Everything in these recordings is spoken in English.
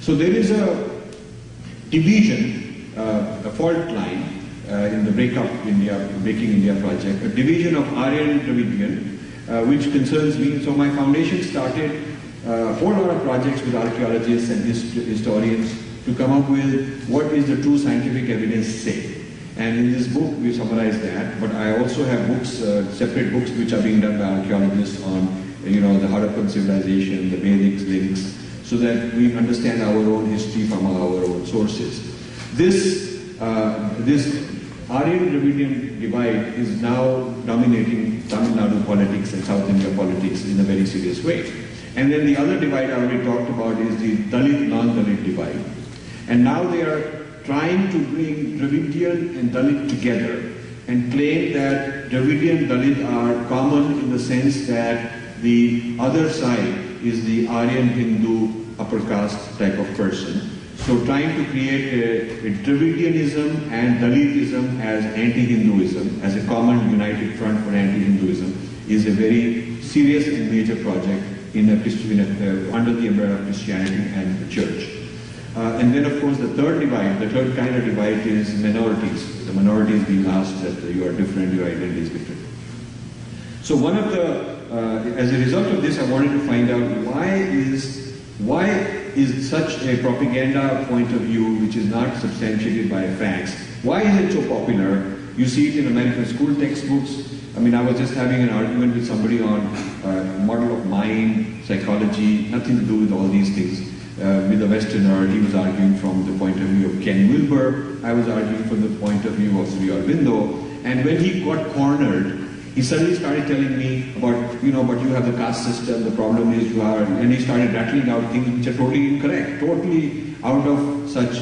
So there is a division, a fault line in the Breaking India project, a division of Aryan Dravidian, which concerns me. So my foundation started a whole lot of projects with archaeologists and historians to come up with what is the true scientific evidence say. And in this book we summarize that, but I also have books, separate books which are being done by archaeologists on, the Harappan civilization, the Vedic links, so that we understand our own history from our own sources. This Aryan Dravidian divide is now dominating Tamil Nadu politics and South India politics in a very serious way. And then the other divide I already talked about is the Dalit, non-Dalit divide. And now they are trying to bring Dravidian and Dalit together and claim that Dravidian and Dalit are common in the sense that the other side is the Aryan Hindu upper caste type of person. So trying to create a Dravidianism and Dalitism as anti-Hinduism, as a common united front for anti-Hinduism, is a very serious and major project under the umbrella of Christianity and the church. And then, of course, the third kind of divide is minorities. The minorities being asked that you are different, your identity is different. So one of as a result of this, I wanted to find out why is such a propaganda point of view which is not substantiated by facts, why is it so popular? You see it in American school textbooks. I mean, I was just having an argument with somebody on model of mind, psychology, nothing to do with all these things. With a Westerner, he was arguing from the point of view of Ken Wilber, I was arguing from the point of view of Sri Aurobindo, and when he got cornered, he suddenly started telling me about, but you have the caste system, the problem is you are, and he started rattling out things which are totally incorrect, totally out of such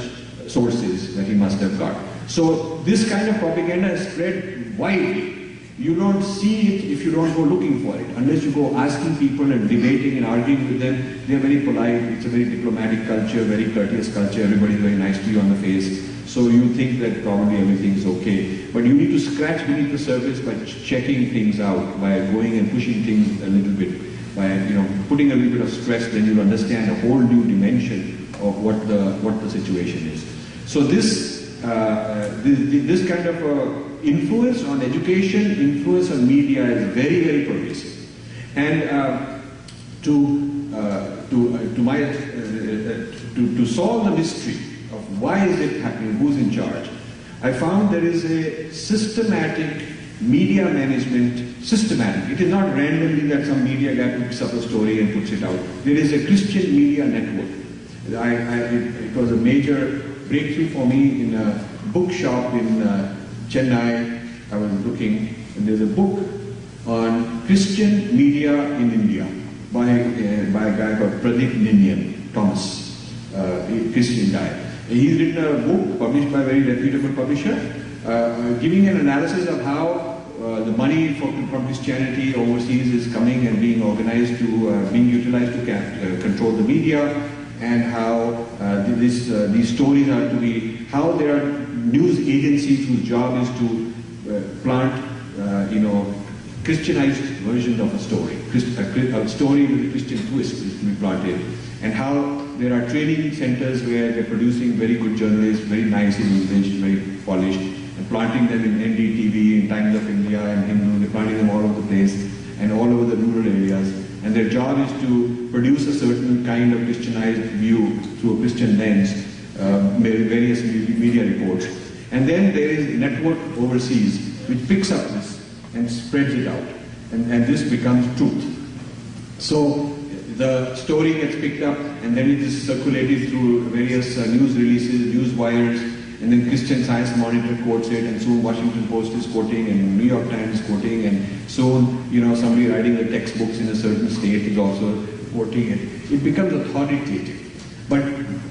sources that he must have got. So this kind of propaganda is spread widely. You don't see it if you don't go looking for it. Unless you go asking people and debating and arguing with them, they're very polite, it's a very diplomatic culture, very courteous culture, everybody's very nice to you on the face. So you think that probably everything's okay. But you need to scratch beneath the surface by checking things out, by going and pushing things a little bit, by putting a little bit of stress, then you'll understand a whole new dimension of what the situation is. So this kind of influence on education, influence on media is very, very pervasive. And to solve the mystery of why is it happening, who's in charge, I found there is a systematic media management, systematic. It is not randomly that some media guy picks up a story and puts it out. There is a Christian media network. It was a major breakthrough for me in a bookshop in Chennai. I was looking, and there's a book on Christian media in India by a guy called Pradeep Ninian, Thomas, a Christian guy. He's written a book published by a very reputable publisher, giving an analysis of how the money from Christianity overseas is coming and being organized to, being utilized to control the media, and how these stories are to be, how there are news agencies whose job is to plant, Christianized versions of a story. A story with a Christian twist is to be planted, and how there are training centers where they're producing very good journalists, very nice in English, very polished, and planting them in NDTV, in Times of India, and Hindu. They're planting them all over the place and all over the rural areas. And their job is to produce a certain kind of Christianized view through a Christian lens, various media reports. And then there is a network overseas which picks up this and spreads it out. And this becomes truth. So the story gets picked up, and then it is circulated through various news releases, news wires, and then Christian Science Monitor quotes it, and soon Washington Post is quoting, and New York Times is quoting, and soon, somebody writing the textbooks in a certain state is also quoting it. It becomes authoritative. But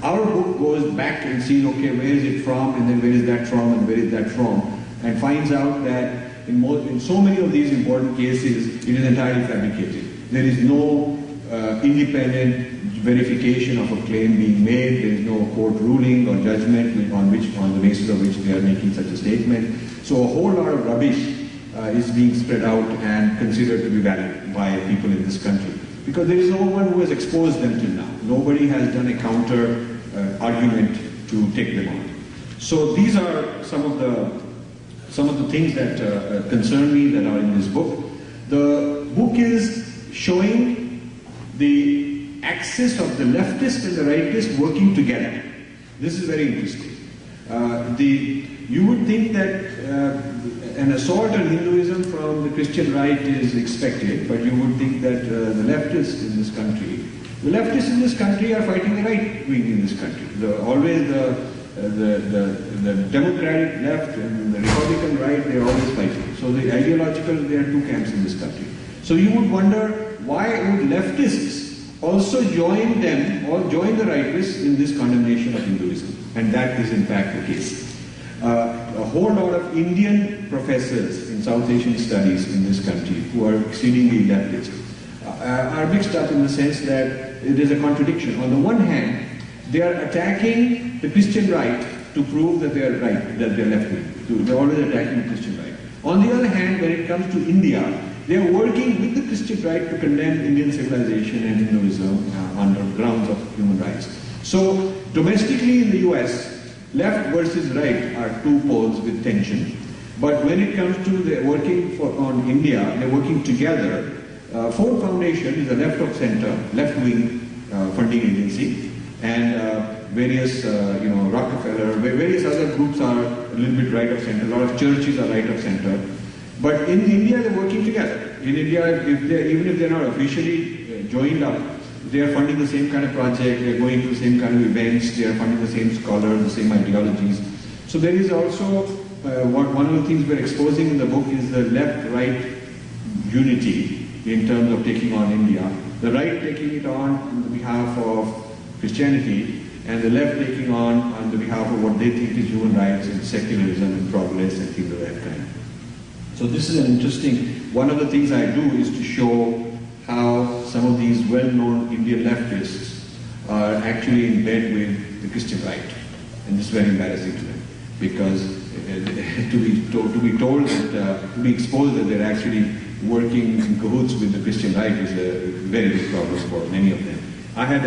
our book goes back and sees, okay, where is it from, and then where is that from, and where is that from, and finds out that in so many of these important cases, it is entirely fabricated. There is no independent verification of a claim being made. There is no court ruling or judgment on the basis of which they are making such a statement. So a whole lot of rubbish is being spread out and considered to be valid by people in this country, because there is no one who has exposed them till now. Nobody has done a counter argument to take them on. So these are some of the things that concern me that are in this book. The book is showing the axis of the leftist and the rightist working together. This is very interesting. You would think that an assault on Hinduism from the Christian right is expected, but you would think that the leftists in this country are fighting the right wing in this country. Always the Democratic left and the Republican right, they are always fighting. So the ideological, there are two camps in this country. So you would wonder, why would leftists also join the rightists in this condemnation of Hinduism? And that is in fact the case. A whole lot of Indian professors in South Asian studies in this country who are exceedingly leftist are mixed up in the sense that it is a contradiction. On the one hand, they are attacking the Christian right to prove that they are right, that they are left-wing. They are always attacking the Christian right. On the other hand, when it comes to India, they are working with the Christian right to condemn Indian civilization and Hinduism under grounds of human rights. So, domestically in the US, left versus right are two poles with tension. But when it comes to the working on India, they're working together. Ford Foundation is a left of center, left-wing funding agency, and various, Rockefeller, various other groups are a little bit right of center. A lot of churches are right of center. But in India, they're working together. In India, even if they're not officially joined up, they are funding the same kind of project, they are going to the same kind of events, they are funding the same scholars, the same ideologies. So there is also, one of the things we're exposing in the book is the left-right unity in terms of taking on India. The right taking it on behalf of Christianity, and the left taking on the behalf of what they think is human rights and secularism and progress and things of that kind. So this is an interesting, one of the things I do is to show how some of these well-known Indian leftists are actually in bed with the Christian right. And this is very embarrassing to them, because to be exposed that they're actually working in cahoots with the Christian right is a very big problem for many of them. I had